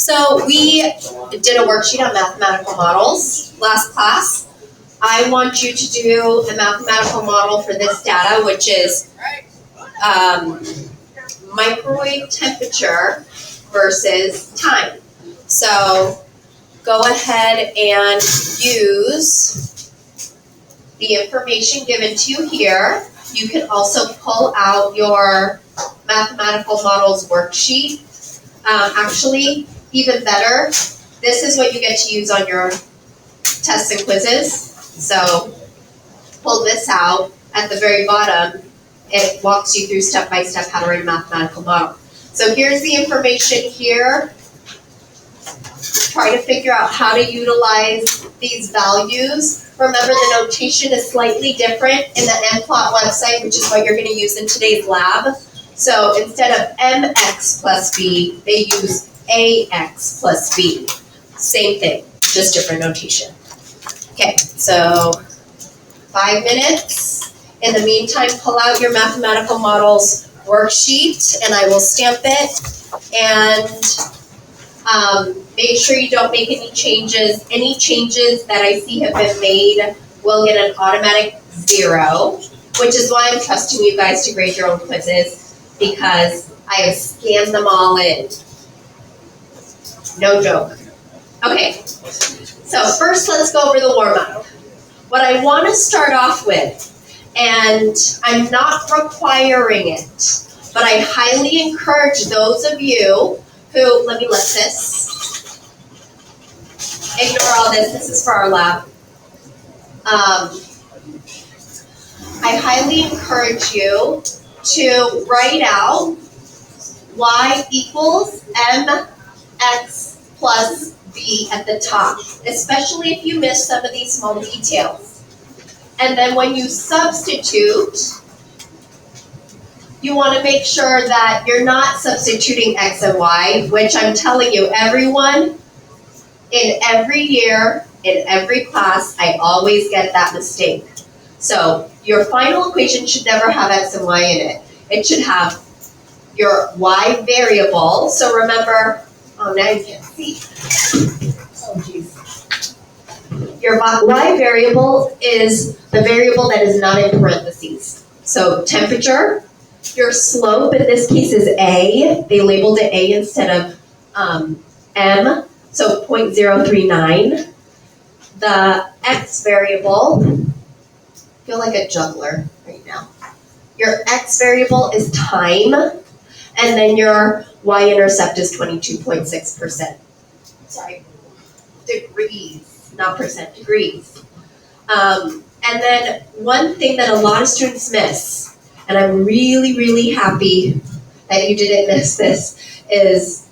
So we did a worksheet on mathematical models last class. I want you to do a mathematical model for this data, which is microwave temperature versus time. So go ahead and use the information given to you here. You can also pull out your mathematical models worksheet. Actually, even better, this is what you get to use on your tests and quizzes. So pull this out. At the very bottom, it walks you through step by step how to write a mathematical model. So here's the information here. Try to figure out how to utilize these values. Remember, the notation is slightly different in the mplot website, which is what you're going to use in today's lab. So instead of mx plus b, they use ax plus b. Same thing, just different notation. Okay, so 5 minutes. In the meantime, pull out your mathematical models worksheet, and I will stamp it. And make sure you don't make any changes. Any changes that I see have been made will get an automatic 0, which is why I'm trusting you guys to grade your own quizzes, because I have scanned them all in. No joke. Okay, so first let's go over the warm-up. What I want to start off with, and I'm not requiring it, but I highly encourage those of you who, let me list this. Ignore all this, this is for our lab. I highly encourage you to write out y equals mx plus b at the top, especially if you miss some of these small details. And then when you substitute, you want to make sure that you're not substituting x and y, which I'm telling you, everyone, in every year, in every class, I always get that mistake. So your final equation should never have x and y in it. It should have your y variable. So remember, oh, now you can't see. Oh, geez. Your y variable is the variable that is not in parentheses. So temperature, your slope in this case is A. They labeled it A instead of M, so 0.039. The x variable, I feel like a juggler right now. Your x variable is time, and then your y-intercept is 22.6%. Sorry, degrees, not percent, degrees. And then one thing that a lot of students miss, and I'm really, really happy that you didn't miss this, is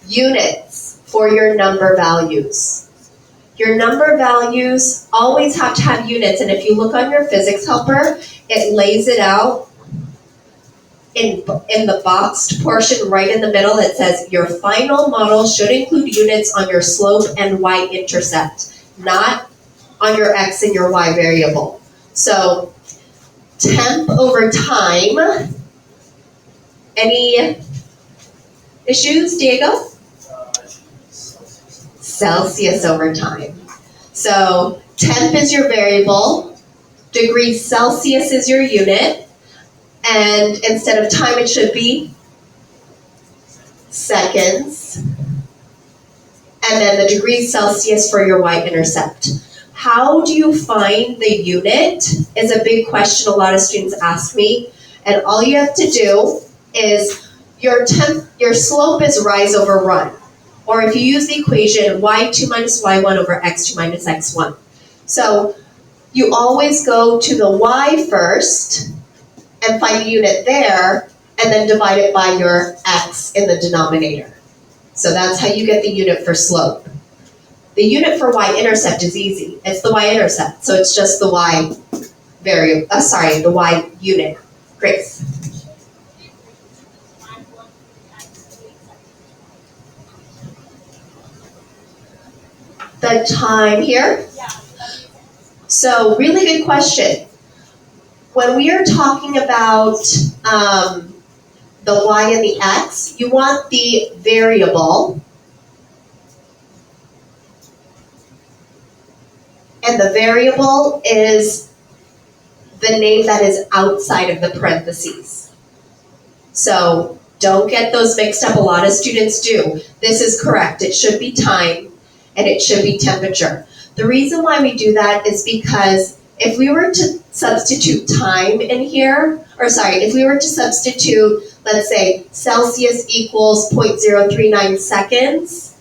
units for your number values. Your number values always have to have units, and if you look on your physics helper, it lays it out in the boxed portion right in the middle. It says your final model should include units on your slope and y-intercept, not on your x and your y variable. So temp over time. Any issues, Diego? Celsius over time. So temp is your variable, degrees Celsius is your unit, and instead of time it should be seconds, and then the degrees Celsius for your y-intercept. How do you find the unit is a big question a lot of students ask me, and all you have to do is your slope is rise over run. Or if you use the equation y2 minus y1 over x2 minus x1. So you always go to the y first and find the unit there, and then divide it by your x in the denominator. So that's how you get the unit for slope. The unit for y-intercept is easy. It's the y-intercept, so it's just the y variable. The y unit. Grace. The time here? Yeah. So really good question. When we are talking about the y and the x, you want the variable and the variable is the name that is outside of the parentheses. So don't get those mixed up. A lot of students do. This is correct. It should be time and it should be temperature. The reason why we do that is because if we were to substitute time in here, if we were to substitute, let's say, Celsius equals 0.039 seconds,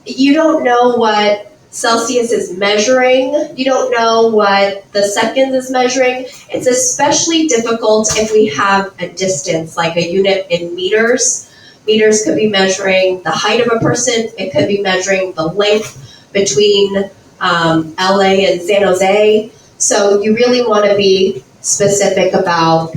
you don't know what Celsius is measuring, you don't know what the seconds is measuring. It's especially difficult if we have a distance, like a unit in meters. Meters could be measuring the height of a person, it could be measuring the length between LA and San Jose. So you really want to be specific about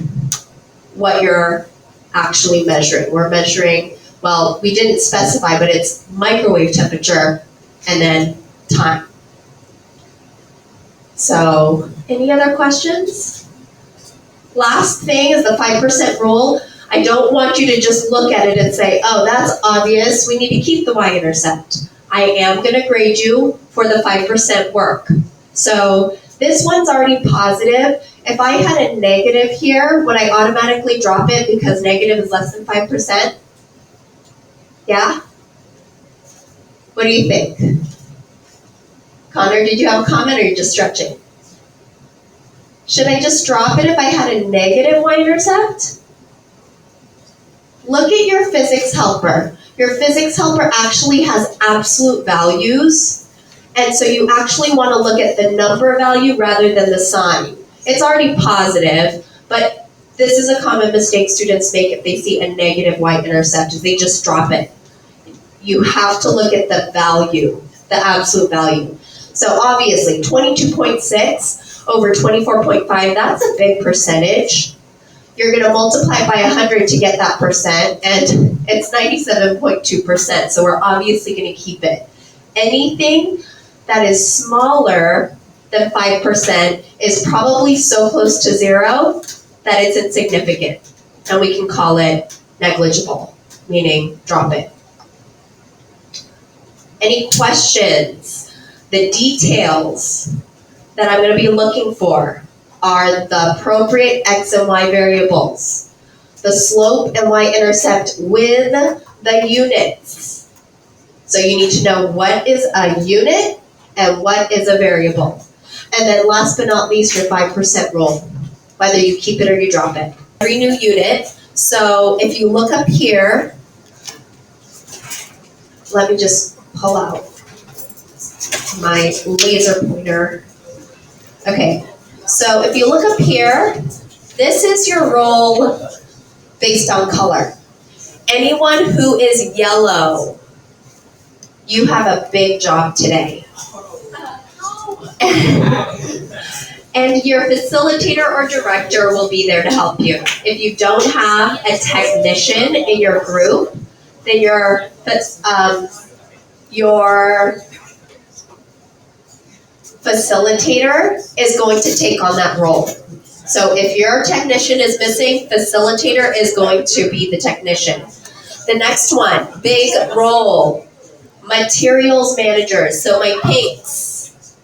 what you're actually measuring. We're measuring, well, we didn't specify, but it's microwave temperature and then time. So, any other questions? Last thing is the 5% rule. I don't want you to just look at it and say, oh, that's obvious, we need to keep the y-intercept. I am going to grade you for the 5% work. So this one's already positive. If I had a negative here, would I automatically drop it because negative is less than 5%? Yeah? What do you think? Connor, did you have a comment or are you just stretching? Should I just drop it if I had a negative y-intercept? Look at your physics helper. Your physics helper actually has absolute values, and so you actually want to look at the number value rather than the sign. It's already positive, but this is a common mistake students make if they see a negative y-intercept, is they just drop it. You have to look at the value, the absolute value. So obviously, 22.6 over 24.5, that's a big percentage. You're going to multiply by 100 to get that percent, and it's 97.2%, so we're obviously going to keep it. Anything that is smaller than 5% is probably so close to zero that it's insignificant, and we can call it negligible, meaning drop it. Any questions? The details that I'm going to be looking for are the appropriate x and y variables, the slope and y-intercept with the units. So you need to know what is a unit and what is a variable. And then last but not least, your 5% rule, whether you keep it or you drop it. Every new unit, so if you look up here, let me just pull out my laser pointer. Okay. So if you look up here, this is your role based on color. Anyone who is yellow, you have a big job today. And your facilitator or director will be there to help you. If you don't have a technician in your group, then your facilitator is going to take on that role. So if your technician is missing, facilitator is going to be the technician. The next one, big role, materials managers. So my pinks,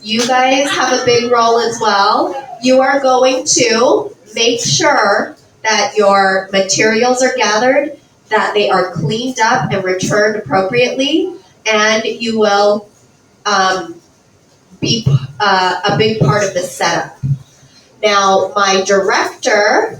you guys have a big role as well. You are going to make sure that your materials are gathered, that they are cleaned up and returned appropriately, and you will be a big part of the setup. Now, my director,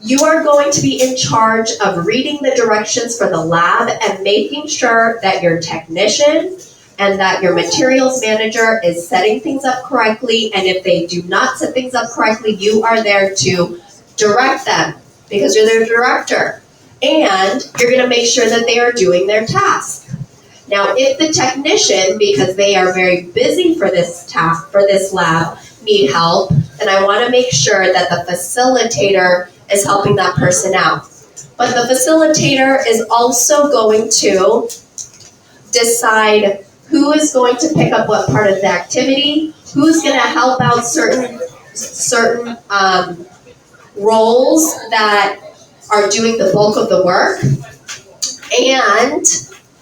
you are going to be in charge of reading the directions for the lab and making sure that your technician and that your materials manager is setting things up correctly, and if they do not set things up correctly, you are there to direct them because you're their director. And you're going to make sure that they are doing their task. Now, if the technician, because they are very busy for this task, for this lab, need help, then I want to make sure that the facilitator is helping that person out. But the facilitator is also going to decide who is going to pick up what part of the activity, who's going to help out certain roles that are doing the bulk of the work,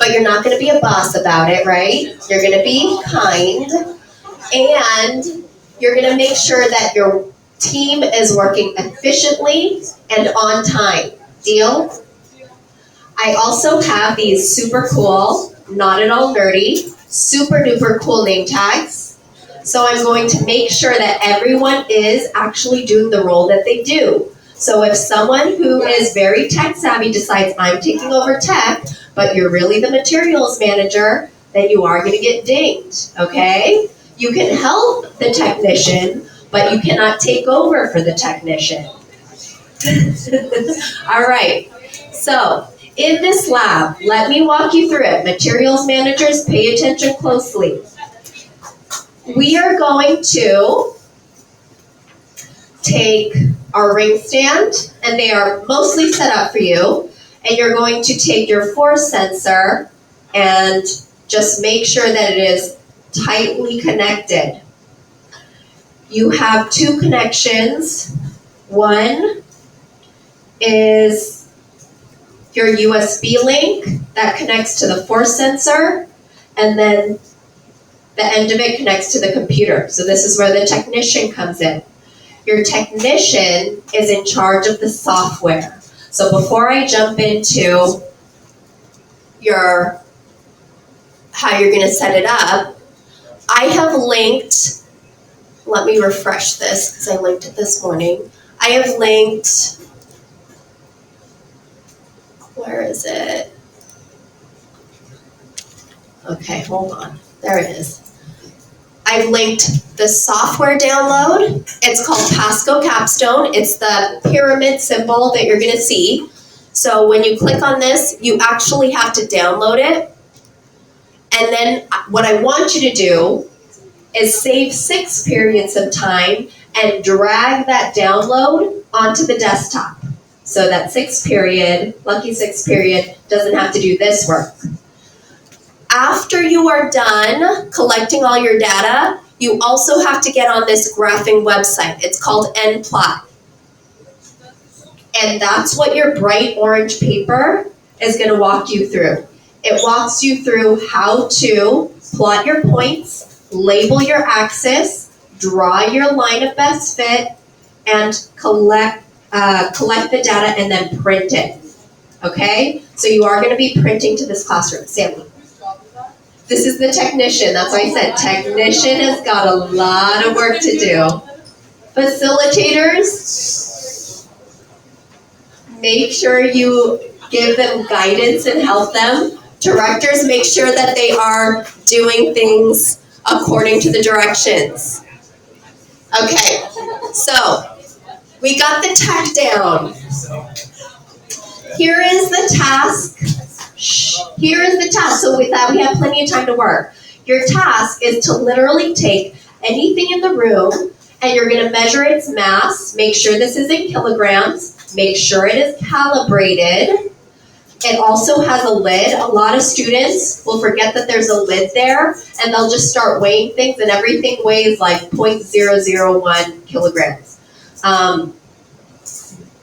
but you're not gonna be a boss about it, right? You're gonna be kind, and you're gonna make sure that your team is working efficiently and on time. Deal? I also have these super cool, not at all nerdy, super duper cool name tags. So I'm going to make sure that everyone is actually doing the role that they do. So if someone who is very tech savvy decides I'm taking over tech, but you're really the materials manager, then you are gonna get dinged, okay? You can help the technician, but you cannot take over for the technician. All right, so in this lab, let me walk you through it. Materials managers, pay attention closely. We are going to take our ring stand, and they are mostly set up for you, and you're going to take your force sensor and just make sure that it is tightly connected. You have two connections. One is your USB link that connects to the force sensor, and then the end of it connects to the computer. So this is where the technician comes in. Your technician is in charge of the software. So before I jump into how you're gonna set it up, I have linked, let me refresh this because I linked it this morning. I have linked, where is it? Okay, hold on, there it is. I've linked the software download. It's called Pasco Capstone. It's the pyramid symbol that you're gonna see. So when you click on this, you actually have to download it. And then what I want you to do is save 6 periods of time and drag that download onto the desktop. So that 6 period, lucky 6 period, doesn't have to do this work. After you are done collecting all your data, you also have to get on this graphing website. It's called nplot. And that's what your bright orange paper is going to walk you through. It walks you through how to plot your points, label your axis, draw your line of best fit, and collect the data and then print it. Okay? So you are going to be printing to this classroom. Sammy. This is the technician. That's why I said technician has got a lot of work to do. Facilitators, make sure you give them guidance and help them. Directors, make sure that they are doing things according to the directions. Okay, so we got the tech down. Here is the task. Here is the task, so with that we have plenty of time to work. Your task is to literally take anything in the room and you're going to measure its mass, make sure this is in kilograms, make sure it is calibrated. It also has a lid. A lot of students will forget that there's a lid there and they'll just start weighing things and everything weighs like 0.001 kilograms.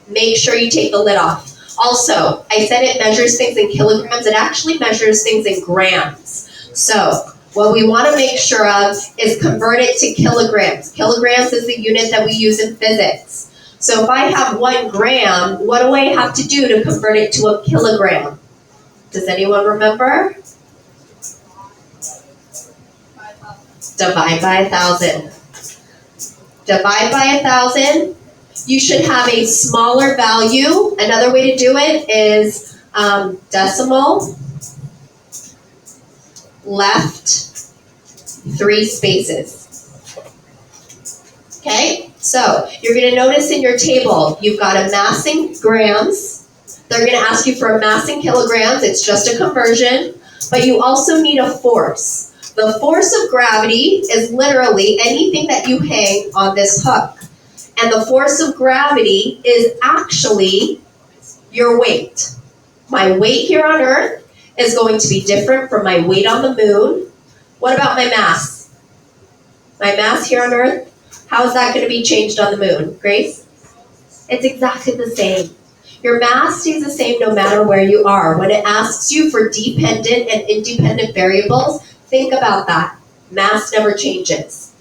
Make sure you take the lid off. Also, I said it measures things in kilograms. It actually measures things in grams. So what we want to make sure of is convert it to kilograms. Kilograms is the unit that we use in physics. So if I have 1 gram, what do I have to do to convert it to a kilogram? Does anyone remember? Divide by 1,000. Divide by 1,000. You should have a smaller value. Another way to do it is decimal, left, 3 spaces. Okay, so you're going to notice in your table, you've got a mass in grams. They're going to ask you for a mass in kilograms. It's just a conversion. But you also need a force. The force of gravity is literally anything that you hang on this hook. And the force of gravity is actually your weight. My weight here on Earth is going to be different from my weight on the moon. What about my mass? My mass here on Earth, how is that going to be changed on the moon? Grace? It's exactly the same. Your mass stays the same no matter where you are. When it asks you for dependent and independent variables, think about that. Mass never changes.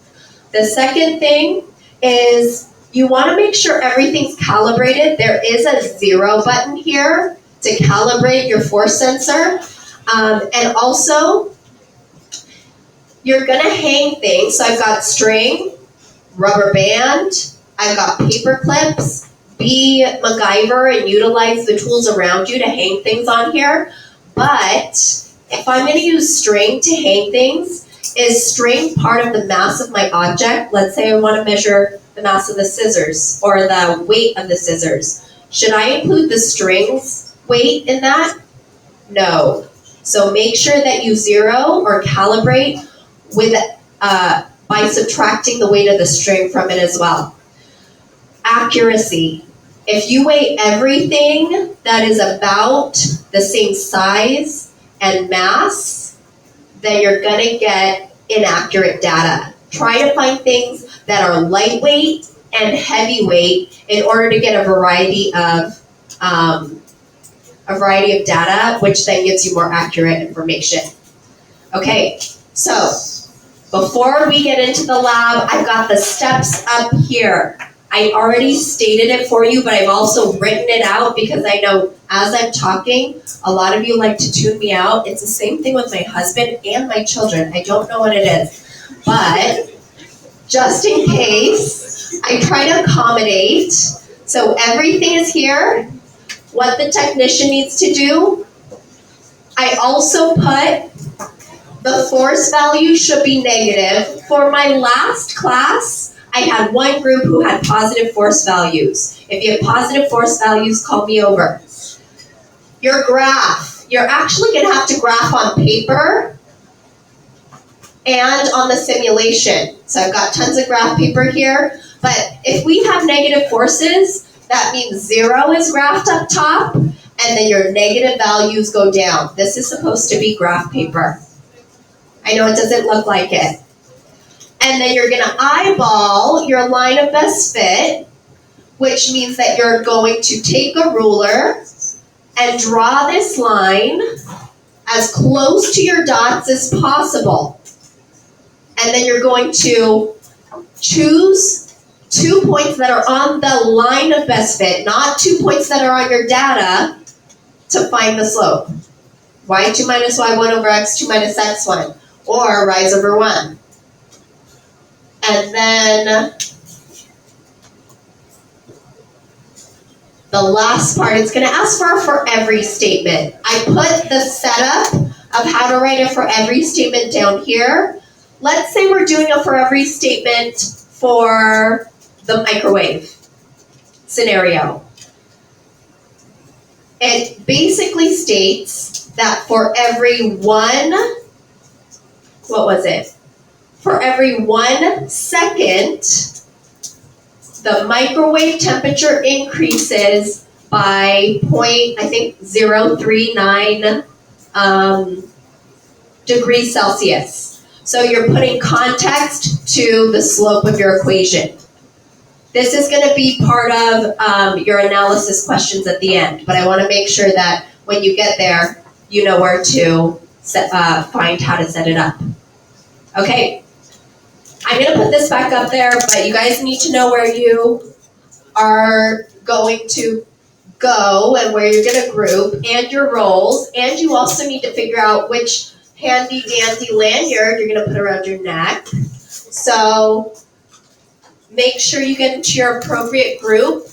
The second thing is you want to make sure everything's calibrated. There is a 0 button here to calibrate your force sensor. And also, you're going to hang things. So I've got string, rubber band, I've got paper clips. Be MacGyver and utilize the tools around you to hang things on here. But if I'm going to use string to hang things, is string part of the mass of my object? Let's say I want to measure the mass of the scissors or the weight of the scissors. Should I include the string's weight in that? No. So make sure that you zero or calibrate with by subtracting the weight of the string from it as well. Accuracy. If you weigh everything that is about the same size and mass, then you're going to get inaccurate data. Try to find things that are lightweight and heavyweight in order to get a variety of data, which then gives you more accurate information. Okay, so before we get into the lab, I've got the steps up here. I already stated it for you, but I've also written it out because I know as I'm talking, a lot of you like to tune me out. It's the same thing with my husband and my children. I don't know what it is, but just in case, I try to accommodate. So everything is here, what the technician needs to do. I also put the force value should be negative. For my last class, I had one group who had positive force values. If you have positive force values, call me over. Your graph. You're actually going to have to graph on paper and on the simulation. So I've got tons of graph paper here. But if we have negative forces, that means 0 is graphed up top, and then your negative values go down. This is supposed to be graph paper. I know it doesn't look like it. And then you're going to eyeball your line of best fit, which means that you're going to take a ruler and draw this line as close to your dots as possible. And then you're going to choose 2 points that are on the line of best fit, not 2 points that are on your data, to find the slope. Y2 minus Y1 over X2 minus X1, or rise over 1. And then the last part, it's going to ask for every statement. I put the setup of how to write a for every statement down here. Let's say we're doing a for every statement for the microwave scenario. It basically states that for every For every 1 second, the microwave temperature increases by 0.039 degrees Celsius. So you're putting context to the slope of your equation. This is going to be part of your analysis questions at the end, but I want to make sure that when you get there, you know where to find how to set it up. Okay. I'm going to put this back up there, but you guys need to know where you are going to go and where you're going to group and your roles. And you also need to figure out which handy dandy lanyard you're going to put around your neck. So make sure you get into your appropriate group.